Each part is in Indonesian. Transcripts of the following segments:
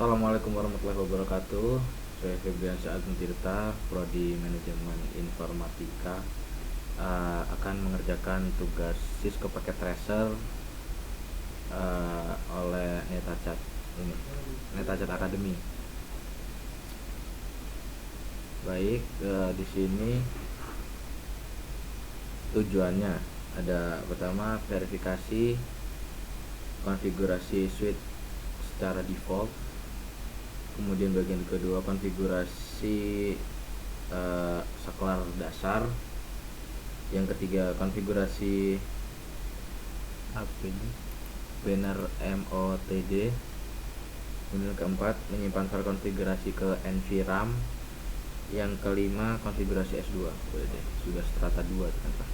Assalamualaikum warahmatullahi wabarakatuh. Saya Febrian Agung Tirta, Prodi Manajemen Informatika, akan mengerjakan tugas Cisco Packet Tracer oleh Netachat Academy. Baik, di sini tujuannya ada pertama verifikasi konfigurasi switch secara default. Kemudian bagian kedua konfigurasi saklar dasar. Yang ketiga konfigurasi banner MOTD. Kemudian keempat menyimpan file konfigurasi ke NVRAM. Yang kelima konfigurasi S2. Sudah strata 2 ternyata.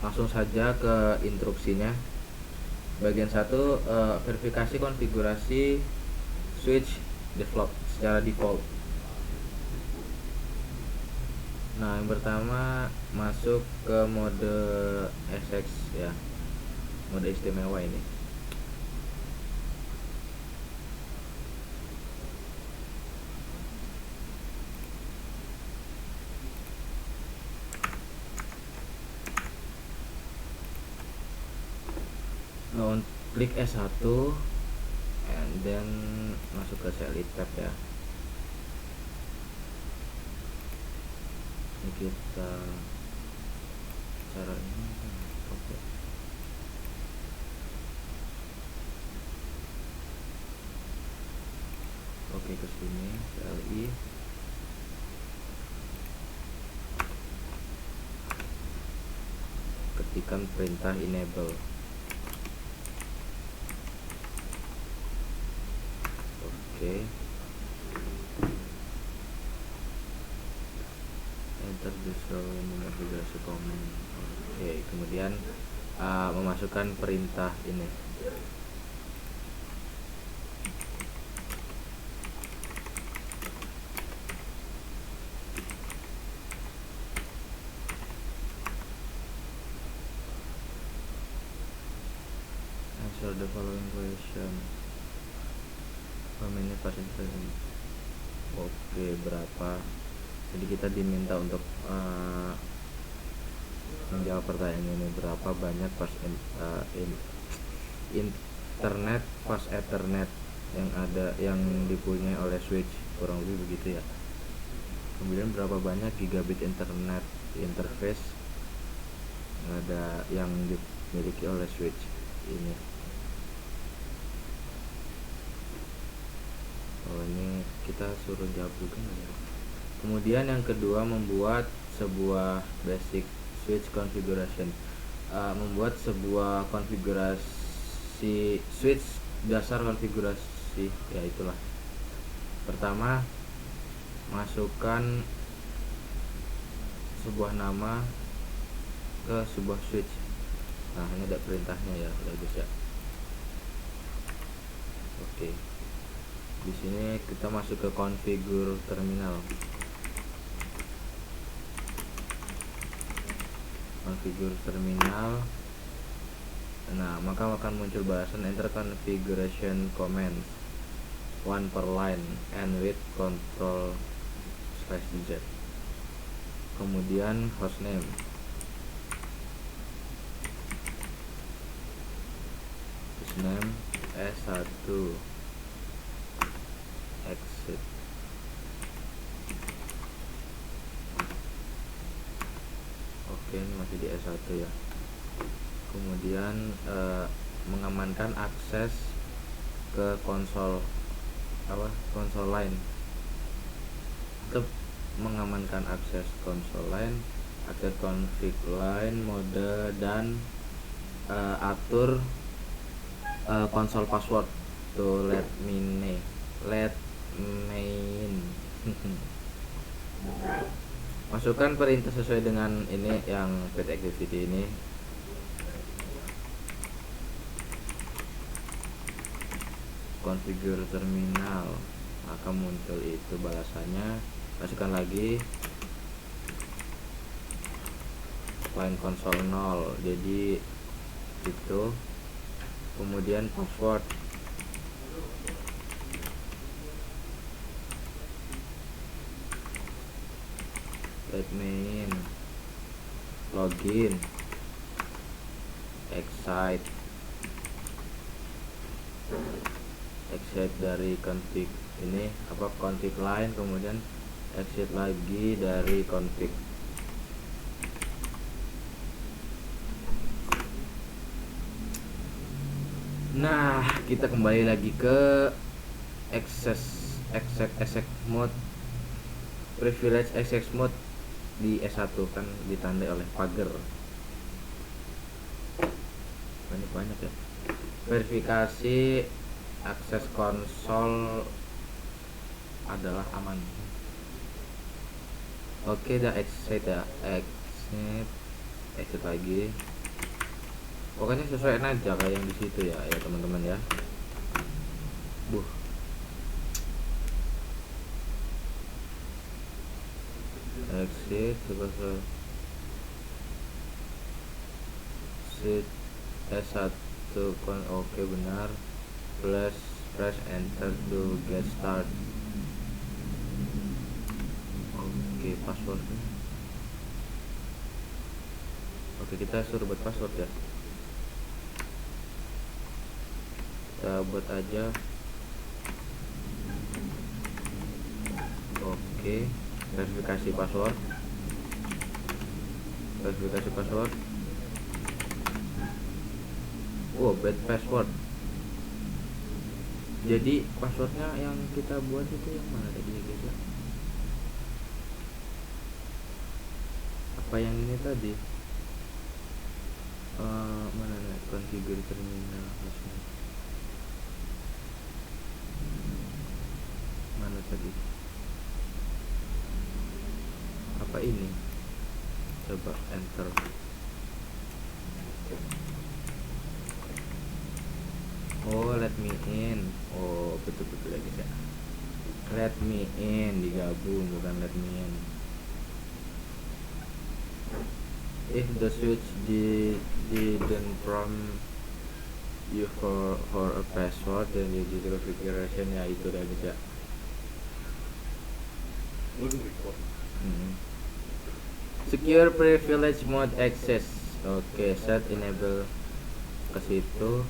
Langsung saja ke instruksinya. Bagian 1, verifikasi konfigurasi switch default secara default. Nah, yang pertama masuk ke mode SX ya, mode istimewa ini. Klik S1 and then masuk ke CLI tab ya. Ini kita cara ini oke ke sini CLI. Ketikkan perintah enable. Oke. Enter the following navigasi command. Oke, kemudian memasukkan perintah ini. Answer the following question. Ini persentasenya. Oke, berapa? Jadi kita diminta untuk menjawab pertanyaan ini, berapa banyak internet pas Ethernet yang dipunyai oleh switch, kurang lebih begitu ya. Kemudian berapa banyak gigabit internet interface yang dimiliki oleh switch ini. Ini kita suruh jawab juga ya. Kemudian yang kedua membuat sebuah basic switch configuration, membuat sebuah konfigurasi switch dasar konfigurasi ya itulah. Pertama masukkan sebuah nama ke sebuah switch. Nah, ini ada perintahnya ya, bagus ya. Oke. Di sini kita masuk ke configure terminal. Configure terminal. Nah, maka akan muncul balasan enter configuration commands one per line and with control/z. Kemudian hostname. Hostname S1 exit. Oke, ini masih di S1 ya. Kemudian mengamankan akses ke konsol lain. Tetap mengamankan akses konsol lain, akses config lain, mode, dan atur konsol password to let main. Masukkan perintah sesuai dengan ini yang pet activity ini. Configure terminal, maka muncul itu balasannya. Masukkan lagi line konsol 0, jadi itu kemudian password. Let me in, login, exit dari config ini config lain, kemudian exit lagi dari config. Nah, kita kembali lagi ke access mode, privilege access mode di S1 kan ditandai oleh pagar. Banyak ya. Verifikasi akses konsol adalah aman. Oke, dah exit ya, exit lagi. Pokoknya sesuaiin aja kayak yang di situ ya teman-teman ya. Exit S1 kan oke benar. Press enter to get start. Oke, passwordnya. Oke, kita suruh buat password ya. Kita buat aja. Oke, verifikasi password. Bad password. Jadi passwordnya yang kita buat itu yang mana tadi guys ya? Apa yang ini tadi? Mana nih? Configure terminal. Mana tadi? Apa ini? Coba enter. Let me in. Betul-betul ya guys ya. Let me in digabung, bukan let me in. If the switch didn't prompt you for a password, then you do configuration ya itu dah guys ya. Secure privilege mode access. Oke, set enable ke situ.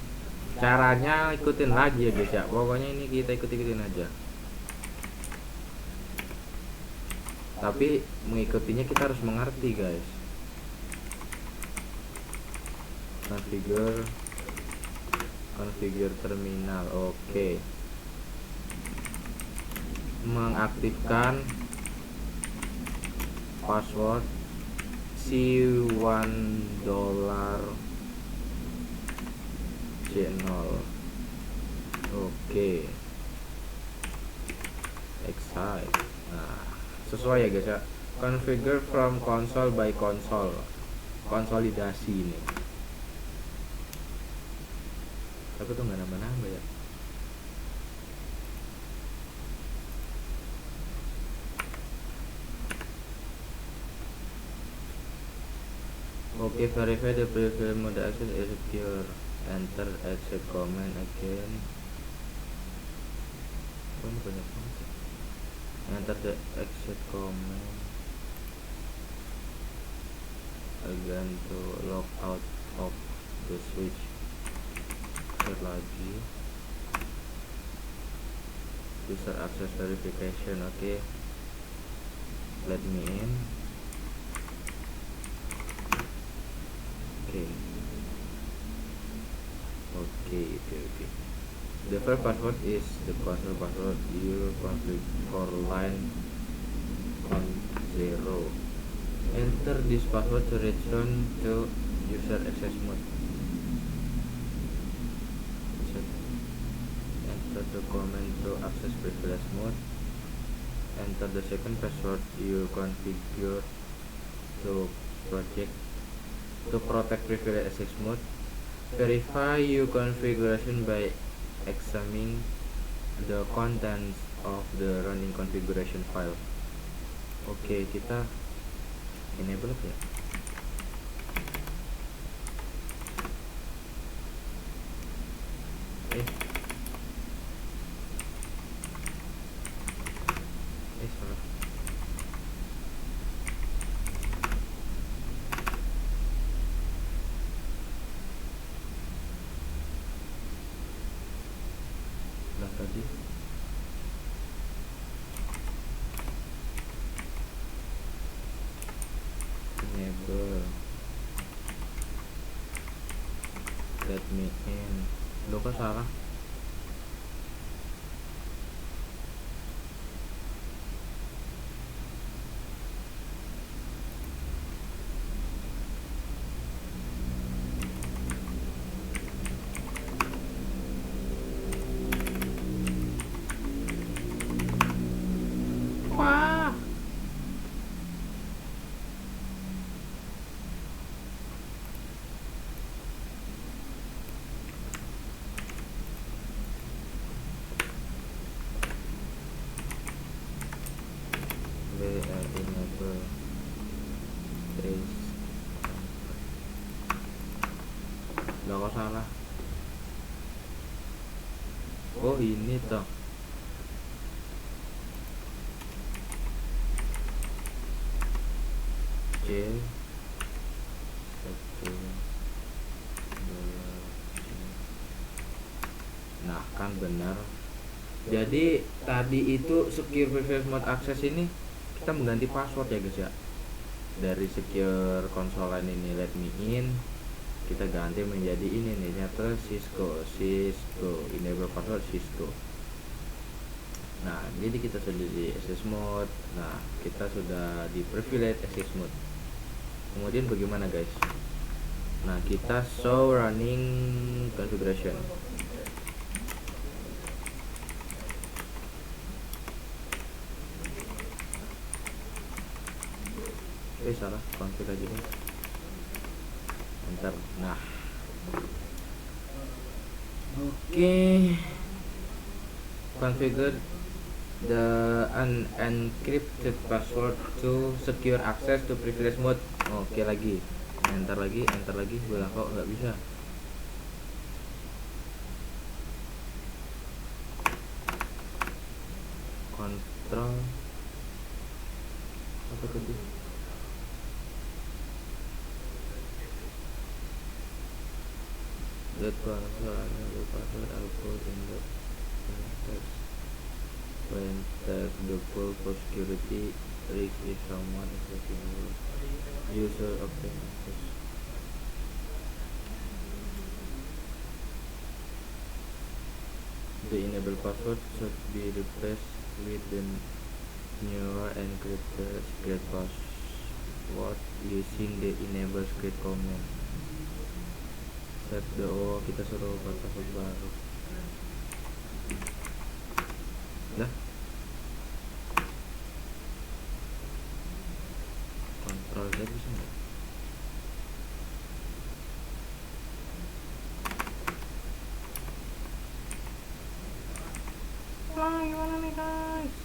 Caranya ikutin lagi ya guys ya. Pokoknya ini kita ikutin aja. Tapi mengikutinya kita harus mengerti guys. Configure terminal. Oke. Mengaktifkan password $1 channel. Oke. Exit. Nah, sesuai ya guys ya. Configure from console by console. Konsolidasi ini. Tapi tuh nggak nambah-nambah ya. Oke, verify the privilege mode access is secure. Enter exit command again. Ini banyak banget ya. Enter the exit command again to log out of the switch. Set lagi user access verification. Oke, let me in. Okay. The first password is the console password you config for line 0. Enter this password to return to user access mode. Enter the command to access privilege mode. Enter the second password you configure to protect privilege access mode. Verify your configuration by examining the contents of the running configuration file. Oke, kita enable ya. Lo kok salah? Wah. Enable trace. Lo kok salah? Oh ini toh. C 1 Nah kan benar. Jadi tadi itu secure previous mode access ini kita mengganti password ya guys ya. Dari secure console line ini let me in, kita ganti menjadi ini nih, nyata Cisco enable password Cisco. Nah jadi kita sudah di access mode. Nah kita sudah di privilege access mode. Kemudian bagaimana guys? Nah kita show running configuration. Salah config aja nih. Enter. Nah oke. Configure the unencrypted password to secure access to privilege mode. Oke lagi. Enter lagi. Bilang kok nggak bisa. Control apa tadi? That password I'll put in the text. When test the full for security risk if someone is looking user obtain access. The enable password should be replaced with the newer encrypted secret password using the enable secret command. Set the kita suruh buat password baru. Dah. Kontrol Z bisa nggak? Wah gimana nih guys?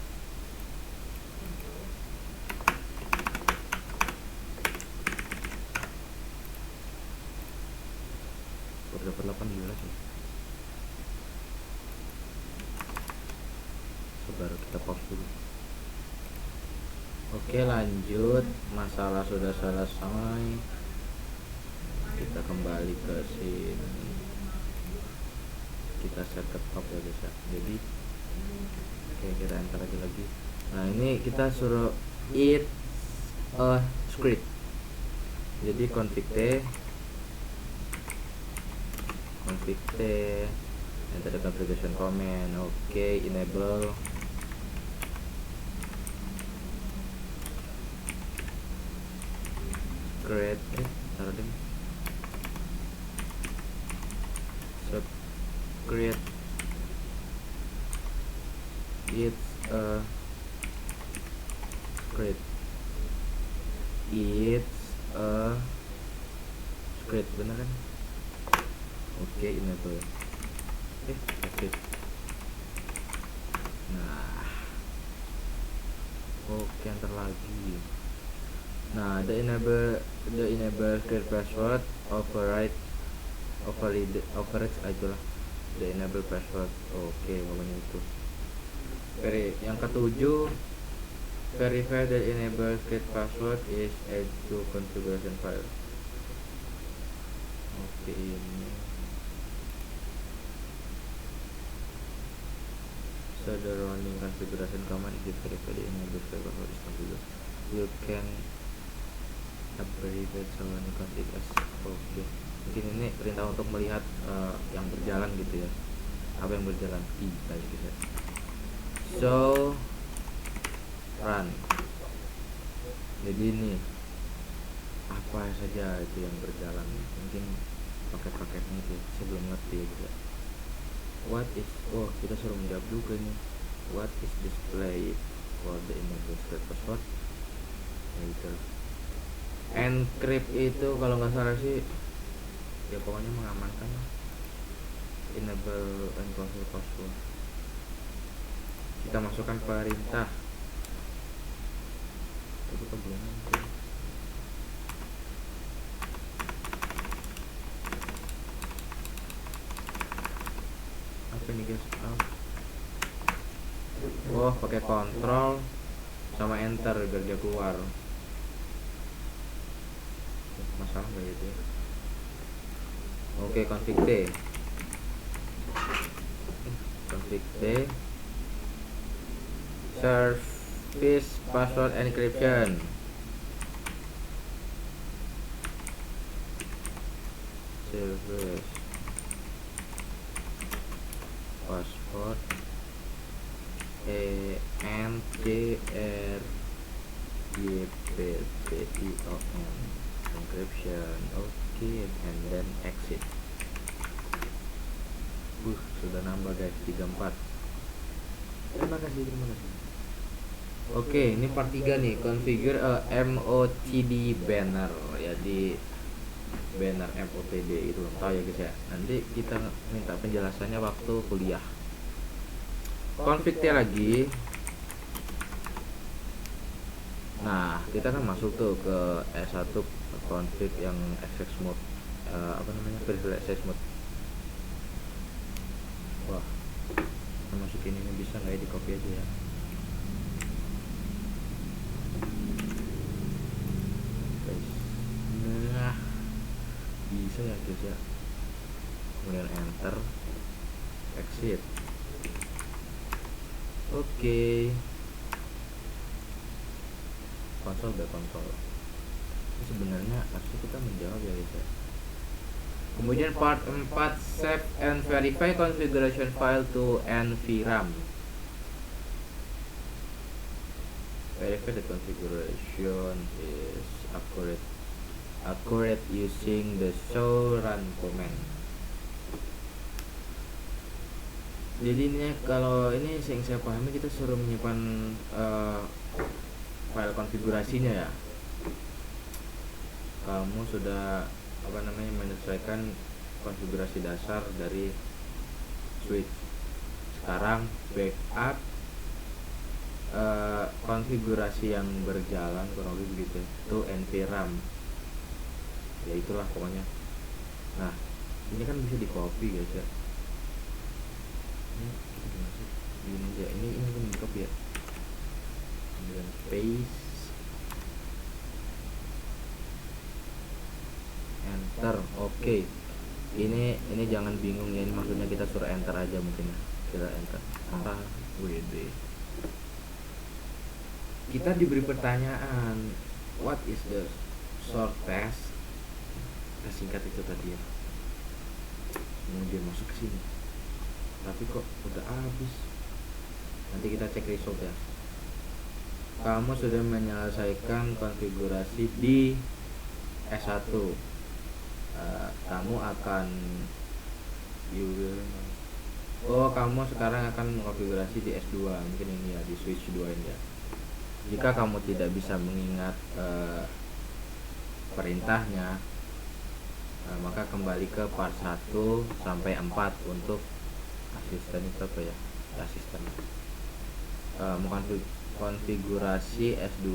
Udah dapat 18 ya. Baru kita pause dulu. Oke lanjut, masalah sudah selesai. Kita kembali ke sini. Kita setup ya guys ya. Jadi oke kita enter lagi. Nah ini kita suruh it a script. Jadi config T enter the configuration command. Oke enable create taruh deh sub create it's a script bener kan? Oke enable oke. Nah oke enter lagi. Nah the enable create password overrides aja lah the enable password. Oke pokoknya itu. Yang ketujuh, verify the enable create password is add to configuration file. Oke ini so the running configuration command is verify the enable create password is configured. You can abbreviate running config as. Oke Mungkin ini perintah untuk melihat yang berjalan gitu ya, apa yang berjalan kita gitu. So run, jadi ini apa saja itu yang berjalan, mungkin paket-paketnya itu sebelum ngerti gitu. What is, oh kita suruh menjawab juga nih, what is display for the enable password gitu. Encrypt itu kalau nggak salah sih ya pokoknya mengamankan enable enclosure password. Kita masukkan perintah itu kebelakang apa nih guys. Oh pakai kontrol sama enter biar dia keluar. Masalah nggak itu ya? Oke, config D, config D, service password encryption. Service password encryption encryption. Okay, and then exit. Sudah nambah guys 34. Terima kasih. Oke, ini part 3 nih, configure MOTD banner ya, di banner MOTD itu tahu ya guys ya. Nanti kita minta penjelasannya waktu kuliah. Config T lagi. Nah, kita kan masuk tuh ke S1 config yang access mode, apa namanya, privilege access mode. Wah, kita masukin ini bisa nggak ya, di copy aja ya. Nah, bisa ya guys ya. Kemudian enter, exit. Oke. Konsol udah konsol. Ini sebenarnya harusnya kita menjawab ya guys ya. Kemudian part 4, save and verify configuration file to NVRAM. Verify the configuration is accurate using the show run command. Jadi ini kalau ini yang saya pahami, kita suruh menyimpan file konfigurasinya ya. Kamu sudah menyesuaikan konfigurasi dasar dari switch. Sekarang backup konfigurasi yang berjalan kurang lebih begitu itu NVRAM ya, itulah pokoknya. Nah ini kan bisa di copy guys ya, ini kan di copy ya, kemudian paste, enter. Oke. Ini jangan bingung ya, ini maksudnya kita suruh enter aja mungkin ya, kita enter WD. Kita diberi pertanyaan what is the short test, kita singkat itu tadi ya, kemudian masuk ke sini tapi kok udah habis. Nanti kita cek result ya. Kamu sudah menyelesaikan konfigurasi di S1. Kamu akan kamu sekarang akan mengkonfigurasi di S2, mungkin ini ya, di switch 2 ini ya. Jika kamu tidak bisa mengingat perintahnya, maka kembali ke part 1 sampai 4 untuk asisten itu apa ya, asisten mengkonfigurasi S2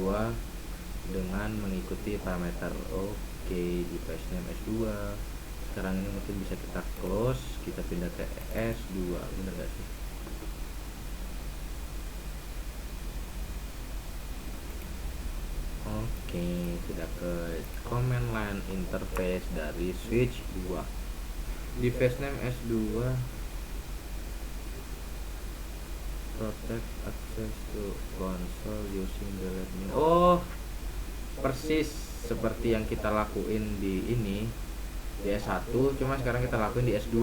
dengan mengikuti parameter. Oke, device name S2. Sekarang ini mungkin bisa kita close, kita pindah ke S2, bener gak sih? Oke, tidak ke command line interface dari switch 2. Device name S2, protect access to console using the admin. Oh, persis seperti yang kita lakuin di ini, di S1, cuma sekarang kita lakuin di S2.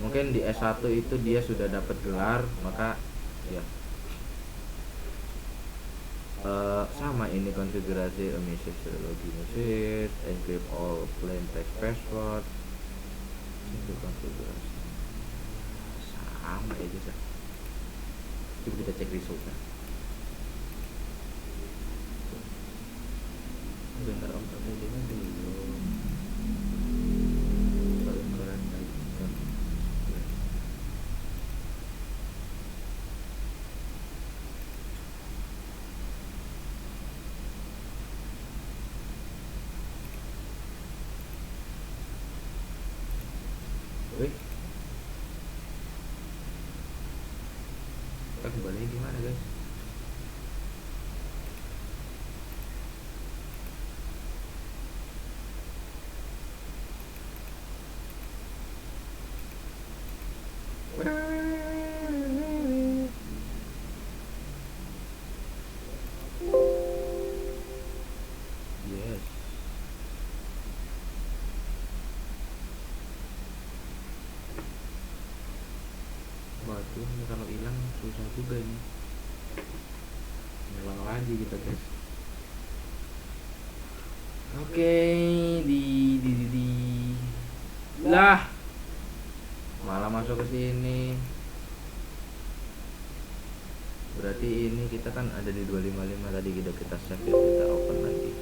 Mungkin di S1 itu dia sudah dapat gelar, maka ya sama ini konfigurasi message login message, encrypt all plain text password, itu konfigurasi sama ya guys. Coba kita cek resultnya. Benar om, tapi ini belum. Paling keren lagi. Wih, kita kembali gimana guys? Yes. Waduh, ini kalau hilang susah juga ini. Ngulang lagi kita guys. Oke, di lah, malah masuk ke sini. Berarti ini kita kan ada di 255 tadi, kita save ya, kita open lagi.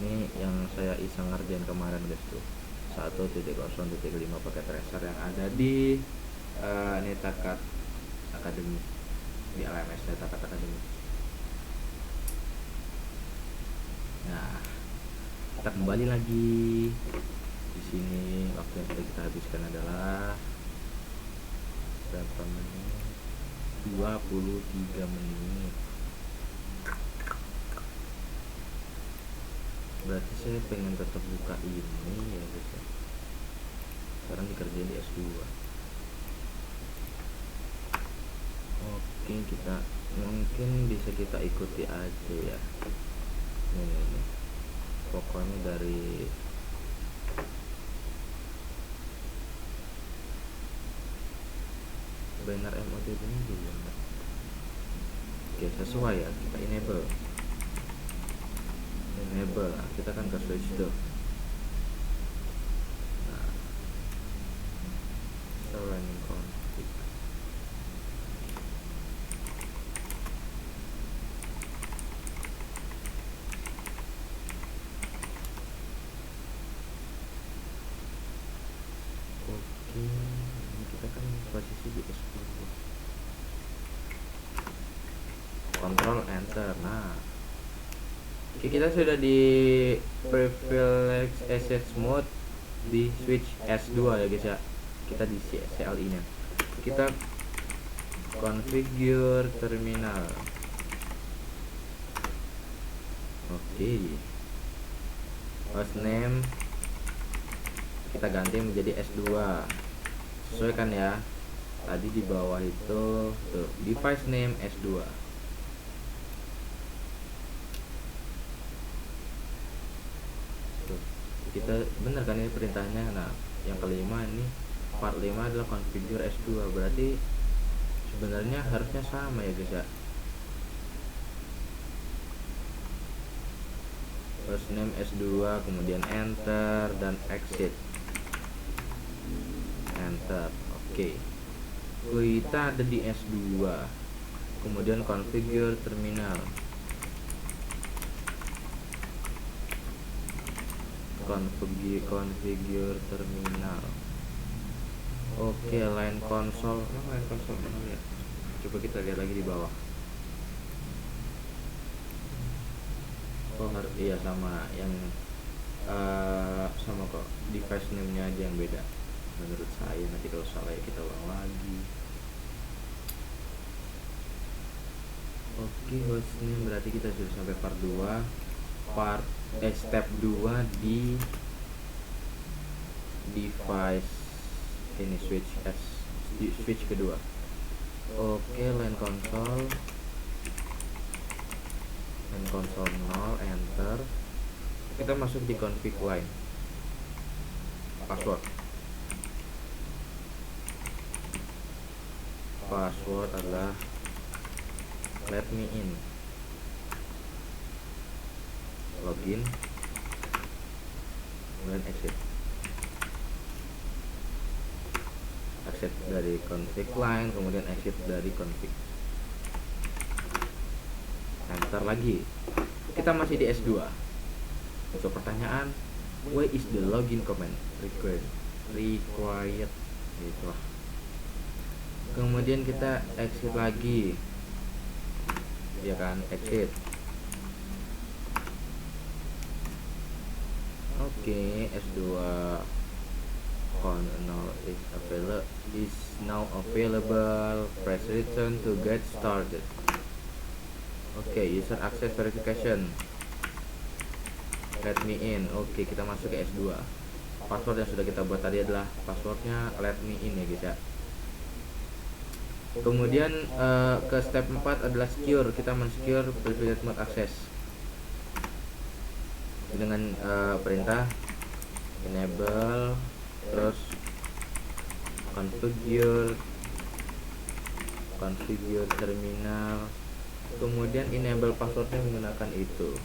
Ini yang saya iseng ngerjain kemarin guys tuh, 1.0.5 pakai tracer yang ada di Netakat Academy, di LMS Netakat Academy. Nah, kita kembali lagi di sini. Waktu yang sudah kita habiskan adalah berapa menit? 23 menit. Berarti saya pengen tetap buka ini ya guys ya. Sekarang dikerjain di S2. Oke, kita mungkin bisa kita ikuti aja ya. Ini pokoknya dari banner MODB ini dulu. Oke, sesuai ya, kita enable. Nah, kita kan ke switch tuh. Nah, running config. Oke, ini kita kan posisi di S2. Control enter. Nah, oke, kita sudah di privilege access mode di switch S2 ya guys ya. Kita di CLI nya. Kita configure terminal. Oke. Host name kita ganti menjadi S2. Sesuaikan ya. Tadi di bawah itu tuh, device name S2. Kita bener kan ini perintahnya. Nah, yang kelima ini part 5 adalah configure S2. Berarti sebenarnya harusnya sama ya guys ya. First name S2, kemudian enter dan exit. Enter. Oke. Kita ada di S2. Kemudian configure terminal. Configure terminal. Oke, line console. Line console mana ya? Coba kita lihat lagi di bawah. Oh, iya sama yang sama kok, device name-nya aja yang beda menurut saya. Nanti kalau salah ya kita ulang lagi. Oke, host name berarti kita sudah sampai part 2. Step 2 di device ini switch kedua. Oke, line console 0, enter. Kita masuk di config line. password adalah let me in, login, kemudian exit dari config line, kemudian exit dari config, enter lagi. Kita masih di S2. Untuk pertanyaan, why is the login command required gitu lah. Kemudian kita exit lagi, ya kan, exit. Oke, S2 kernel is now available. Press return to get started. Oke, user access verification, let me in. Oke, kita masuk ke S2. Password yang sudah kita buat tadi adalah passwordnya let me in ya guys ya. Kemudian ke step 4 adalah secure. Kita men-secure privileged mode access dengan perintah enable, terus configure terminal, kemudian enable passwordnya menggunakan itu.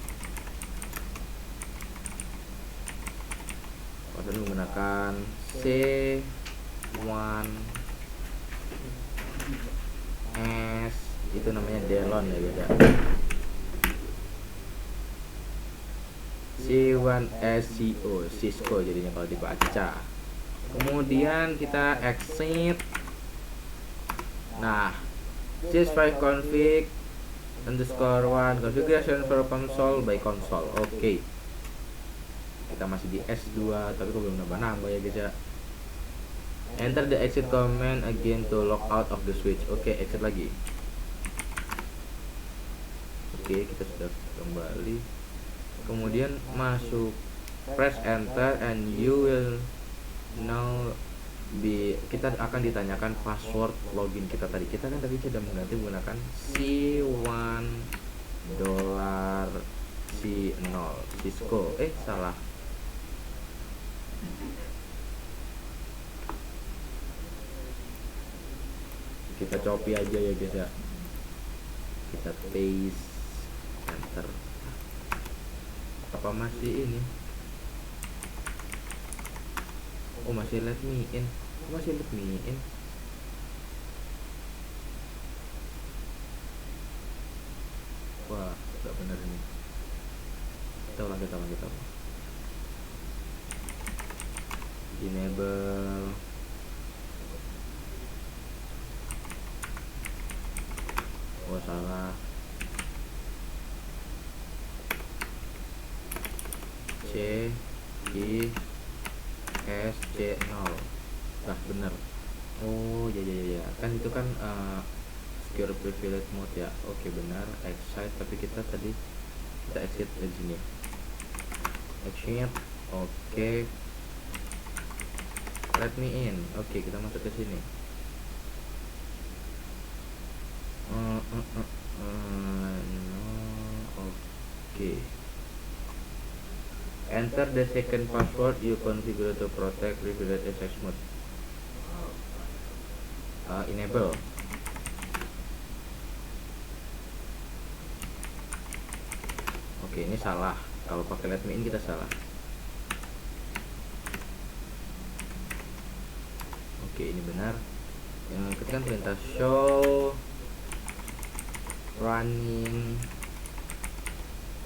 Password menggunakan C1S, itu namanya Delon ya guys ya. C1S Cisco jadinya kalau dibaca. Kemudian kita exit. Nah, sys5 config _1 configuration for console by console. Oke. Kita masih di S2 tapi kok belum nambah ya guys ya. Enter the exit command again to log out of the switch. Oke, exit lagi. Oke, kita sudah kembali. Kemudian masuk, press enter and you will now kita akan ditanyakan password login kita tadi. Kita kan tadi sudah mengganti menggunakan C1 $C0 Cisco. Salah. Kita copy aja ya guys ya. Kita paste, enter. Apa masih ini? Oh, masih let me in. Wah, gak benar ini. Kita ulang. Enable. Oh, salah. C0. Nah, bener. Oh, ya. Kan itu kan secure privilege mode ya. Oke, benar. Exit, tapi kita exit dari sini. Exit. Oke. Let me in. Oke, kita masuk ke sini. Oke. Enter the second password you configure to protect privilege access mode. Enable. Oke, ini salah. Kalau pakai let me in kita salah. Oke, ini benar. Yang ketika perintah show running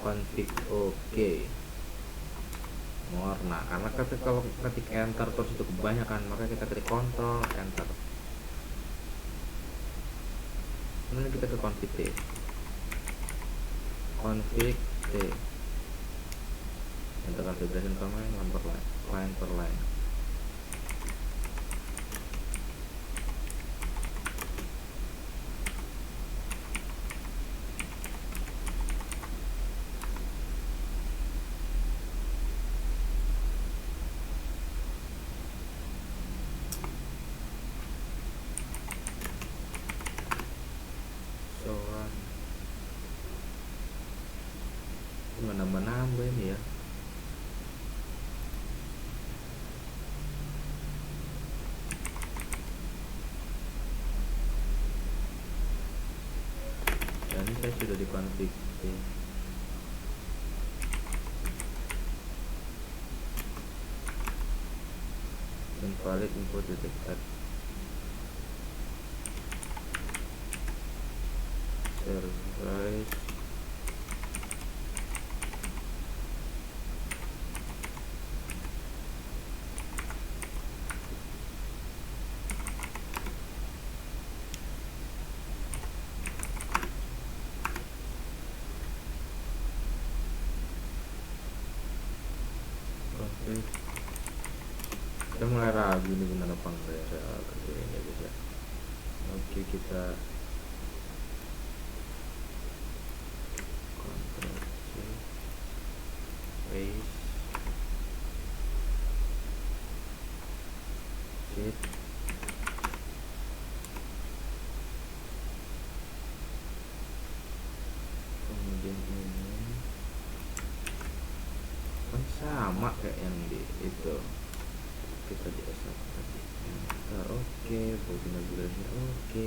config. Oke. Nah, karena kalau ketik enter terus itu kebanyakan, maka kita ketik kontrol enter. Kemudian kita ke config T. Enter configuration command line per line. Nambah ini ya. saya sudah dikonfig. Oke. Invalid input detected. Service config. Saya mulai ragu ini benar apa enggak ya saya kerjain ya guys ya. Oke, kita Ctrl C paste shift kemudian ini kan sama kayak yang di itu kita di S1 tadi. Oke, configurasi oke.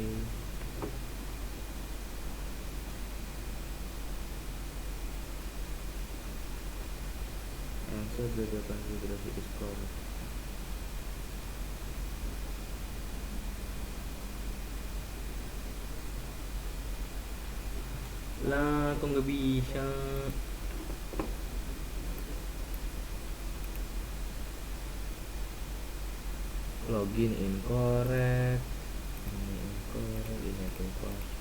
Answer the configuration is correct. Lah, kok nggak bisa? Login incorrect. Ini incorrect, ini password.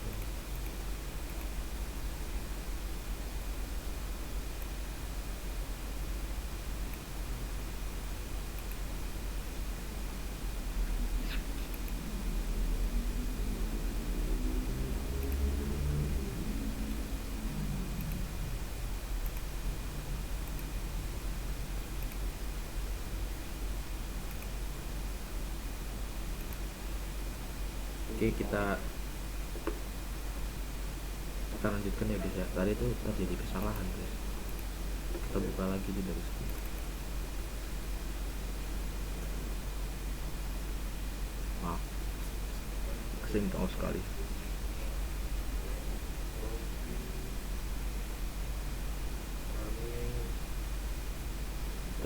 Oke, kita lanjutkan ya guys ya. Tadi itu terjadi kesalahan guys. Kita buka lagi di dari sini. Maaf, kesini tahu sekali.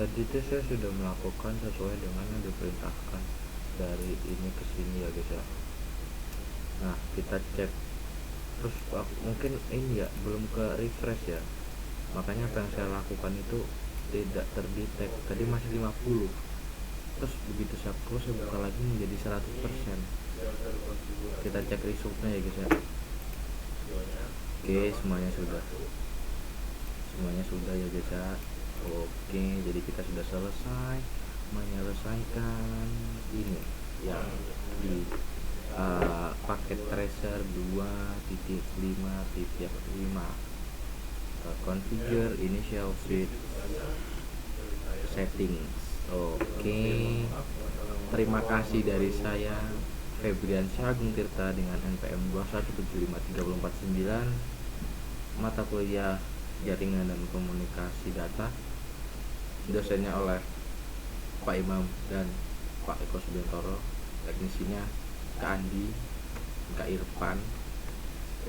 Tadi itu saya sudah melakukan sesuai dengan yang diperintahkan dari ini ke sini ya guys ya. Nah, kita cek terus mungkin ini ya belum ke refresh ya, makanya apa yang saya lakukan itu tidak terdetek. Tadi masih 50, terus begitu saya close saya buka lagi menjadi 100%. Kita cek resultnya ya guys ya. Oke, semuanya sudah ya guys ya. Oke, jadi kita sudah selesai menyelesaikan ini yang di paket tracer 2.5.5 configure initial feed settings. Oke, terima kasih dari saya Febriansyah Agung Tirta dengan NPM 2175349, mata kuliah jaringan dan komunikasi data, dosennya oleh Pak Imam dan Pak Eko Subiantoro, teknisinya Kak Andi, Kak Irfan.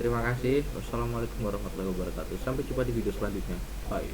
Terima kasih. Wassalamualaikum warahmatullahi wabarakatuh. Sampai jumpa di video selanjutnya. Bye.